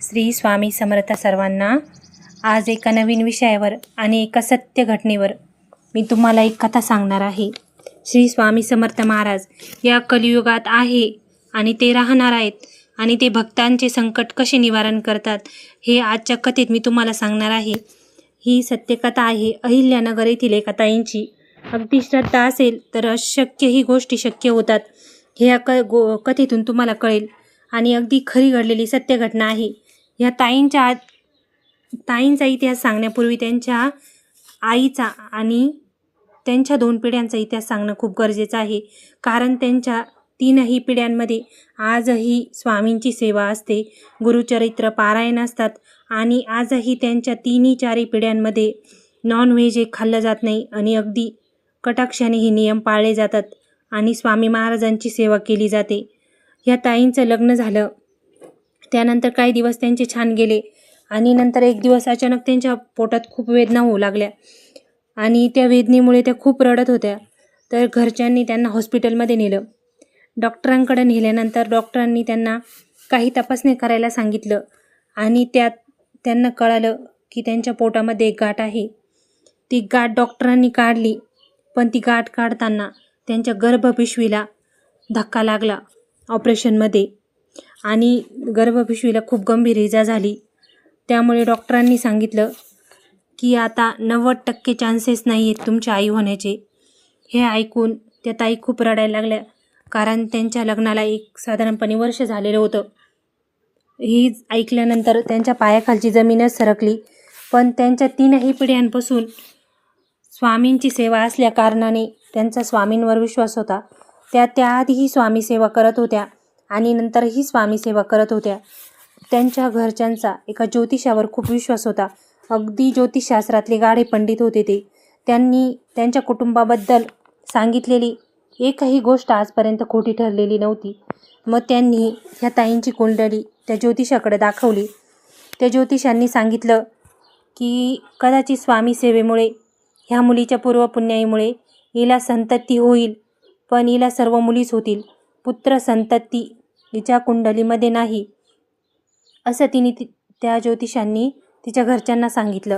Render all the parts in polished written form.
श्री स्वामी समर्थ सर्वांना. आज एका नवीन विषयावर आणि एका सत्य घटनेवर मी तुम्हाला एक कथा सांगणार आहे. श्री स्वामी समर्थ महाराज या कलियुगात आहे आणि ते राहणार आहेत आणि ते भक्तांचे संकट कसे निवारण करतात हे आजच्या कथेत मी तुम्हाला सांगणार आहे. ही सत्यकथा आहे अहिल्यानगर येथील एका ताईंची. अगदी श्रद्धा असेल तर अशक्य ही गोष्टी शक्य होतात हे या कथेतून तुम्हाला कळेल आणि अगदी खरी घडलेली सत्य घटना आहे. या ताईंचा इतिहास सांगण्यापूर्वी त्यांच्या आईचा आणि त्यांच्या 2 पिढ्यांचा इतिहास सांगणं खूप गरजेचं आहे. कारण त्यांच्या 3ही पिढ्यांमध्ये आजही स्वामींची सेवा असते, गुरुचरित्र पारायण असतात आणि आजही त्यांच्या 3-4 पिढ्यांमध्ये नॉनव्हेज हे खाल्लं जात नाही आणि अगदी कटाक्षाने हे नियम पाळले जातात आणि स्वामी महाराजांची सेवा केली जाते. ह्या ताईंचं लग्न झालं, त्यानंतर काही दिवस त्यांचे छान गेले आणि नंतर एक दिवस अचानक त्यांच्या पोटात खूप वेदना होऊ लागल्या आणि त्या वेदनेमुळे त्या खूप रडत होत्या. तर घरच्यांनी त्यांना हॉस्पिटलमध्ये नेलं. डॉक्टरांकडे नेल्यानंतर डॉक्टरांनी त्यांना काही तपासणी करायला सांगितलं आणि त्यांना कळालं की त्यांच्या पोटामध्ये एक गाठ आहे. ती गाठ डॉक्टरांनी काढली, पण ती गाठ काढताना त्यांच्या गर्भपिशवीला धक्का लागला ऑपरेशनमध्ये आणि गर्भपिशवीला खूप गंभीर इजा झाली. त्यामुळे डॉक्टरांनी सांगितलं की आता 90% चान्सेस नाही आहेत तुमची आई होण्याचे. हे ऐकून त्या ताई खूप रडायला लागल्या, कारण त्यांच्या लग्नाला एक साधारणपणे वर्ष झालेलं होतं. ही ऐकल्यानंतर त्यांच्या पायाखालची जमीनच सरकली. पण त्यांच्या 3ही पिढ्यांपासून स्वामींची सेवा असल्या कारणाने त्यांचा स्वामींवर विश्वास होता. त्या त्याआधीही स्वामी सेवा करत होत्या आणि नंतरही स्वामी सेवा करत होत्या. त्यांच्या घरच्यांचा एका ज्योतिषावर खूप विश्वास होता. अगदी ज्योतिषशास्त्रातले गाढे पंडित होते ते. त्यांनी त्यांच्या कुटुंबाबद्दल सांगितलेली एकही गोष्ट आजपर्यंत खोटी ठरलेली नव्हती. मग त्यांनी ह्या ताईंची कुंडली त्या ज्योतिषाकडे दाखवली. त्या ज्योतिषांनी सांगितलं की कदाचित स्वामी सेवेमुळे ह्या मुलीच्या पूर्वपुण्याईमुळे हिला संतती होईल, पण हिला सर्व मुलीच होतील, पुत्र संतती हिच्या कुंडलीमध्ये नाही, असं त्या ज्योतिषांनी तिच्या घरच्यांना सांगितलं.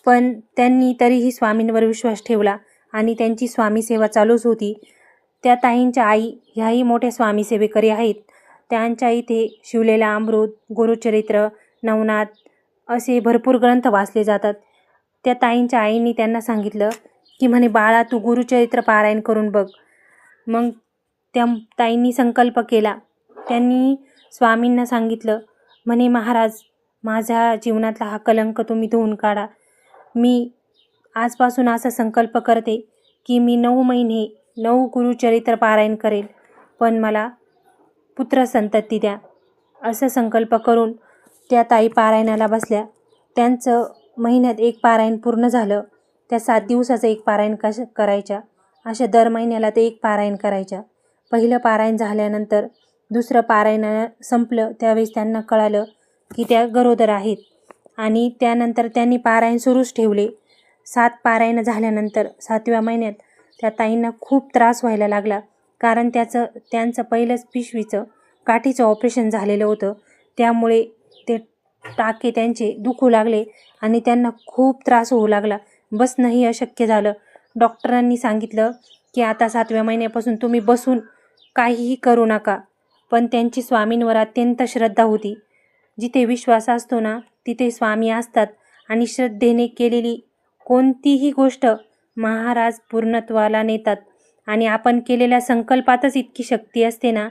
पण त्यांनी तरीही स्वामींवर विश्वास ठेवला आणि त्यांची स्वामी सेवा चालूच होती. त्या ताईंच्या आई ह्याही मोठ्या स्वामी सेवेकरी आहेत. त्यांच्या इथे शिवलेला अमृत, गुरुचरित्र, नवनाथ असे भरपूर ग्रंथ वाचले जातात. त्या ताईंच्या आईने त्यांना सांगितलं की म्हणे, बाळा तू गुरुचरित्र पारायण करून बघ. मग त्या ताईंनी संकल्प केला. त्यांनी स्वामींना सांगितलं म्हणे, महाराज माझ्या जीवनातला हा कलंक तुम्ही धुवून काढा. मी आजपासून असा संकल्प करते की मी 9 महिने 9 गुरुचरित्र पारायण करेल, पण मला पुत्र संतती द्या. असं संकल्प करून त्या ताई पारायणाला बसल्या. त्यांचं महिन्यात एक पारायण पूर्ण झालं. त्या 7 दिवसाचं एक पारायण करायच्या. अशा दर महिन्याला ते एक पारायण करायच्या. पहिलं पारायण झाल्यानंतर दुसरं पारायण संपलं त्यावेळेस त्यांना कळालं की त्या गरोदर आहेत आणि त्यानंतर त्यांनी पारायण सुरूच ठेवले. 7 पारायण झाल्यानंतर 7व्या महिन्यात त्या ताईंना खूप त्रास व्हायला लागला, कारण त्यांचं पहिलंच पिशवीचं गाठीचं ऑपरेशन झालेलं होतं. त्यामुळे ते टाके त्यांचे दुखू लागले आणि त्यांना खूप त्रास होऊ लागला. बसणंही अशक्य झालं. डॉक्टरांनी सांगितलं की आता 7व्या महिन्यापासून तुम्ही बसून काहीही करू नका. पण त्यांची स्वामींवर अत्यंत श्रद्धा होती. जिथे विश्वास असतो ना तिथे स्वामी असतात आणि श्रद्धेने केलेली कोणतीही गोष्ट महाराज पूर्णत्वाला नेतात आणि आपण केलेल्या संकल्पातच इतकी शक्ती असते ना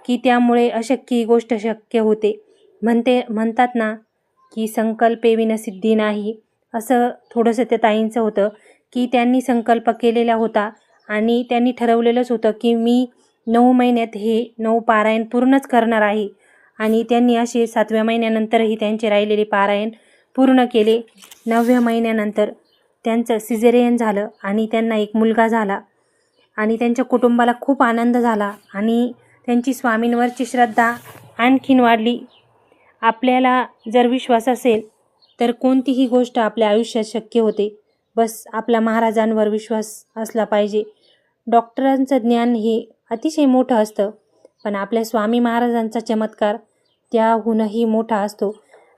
की त्यामुळे अशक्य ही गोष्ट शक्य होते. म्हणतात ना की संकल्पे विना सिद्धी नाही, असं थोडंसं त्या ताईंचं होतं की त्यांनी संकल्प केलेला होता आणि त्यांनी ठरवलेलंच होतं की मी 9 महिन्यात हे 9 पारायण पूर्णच करणार आहे. आणि त्यांनी असे 7व्या महिन्यानंतरही त्यांचे राहिलेले पारायण पूर्ण केले. 9व्या महिन्यानंतर त्यांचं सिझेरियन झालं आणि त्यांना एक मुलगा झाला आणि त्यांच्या कुटुंबाला खूप आनंद झाला आणि त्यांची स्वामींवरची श्रद्धा आणखीन वाढली. आपल्याला जर विश्वास असेल तर कोणतीही गोष्ट आपल्या आयुष्यात शक्य होते. बस आपला महाराजांवर विश्वास असला पाहिजे. डॉक्टरांचं ज्ञान हे अतिशय मोठं असतं, पण आपल्या स्वामी महाराजांचा चमत्कार त्याहूनही मोठा असतो.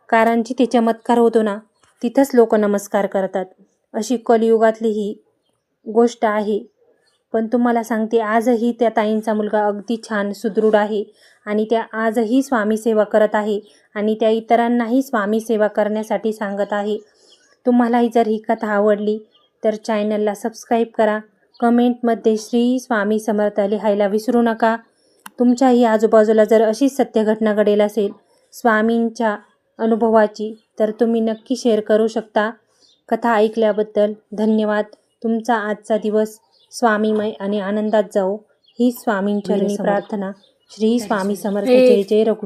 कारण जिथे चमत्कार होतो ना, तिथंच लोक नमस्कार करतात. अशी कलियुगातली ही गोष्ट आहे. पण तुम्हाला सांगते, आजही त्या ताईंचा मुलगा अगदी छान सुदृढ आहे आणि त्या आजही स्वामी सेवा करत आहे आणि त्या इतरांनाही स्वामी सेवा करण्यासाठी सांगत आहे. तुम्हालाही जर ही कथा आवडली तर चॅनलला सबस्क्राईब करा. कमेंटमध्ये श्री स्वामी समर्थ लिहायला विसरू नका. तुमच्याही आजूबाजूला जर अशीच सत्य घटना घडेल असेल स्वामींच्या अनुभवाची, तर तुम्ही नक्की शेअर करू शकता. कथा ऐकल्याबद्दल धन्यवाद. तुमचा आजचा दिवस स्वामीमय आणि आनंदात जाओ ही स्वामींचरणी प्रार्थना. श्री स्वामी समर्थ. जय जय रघु.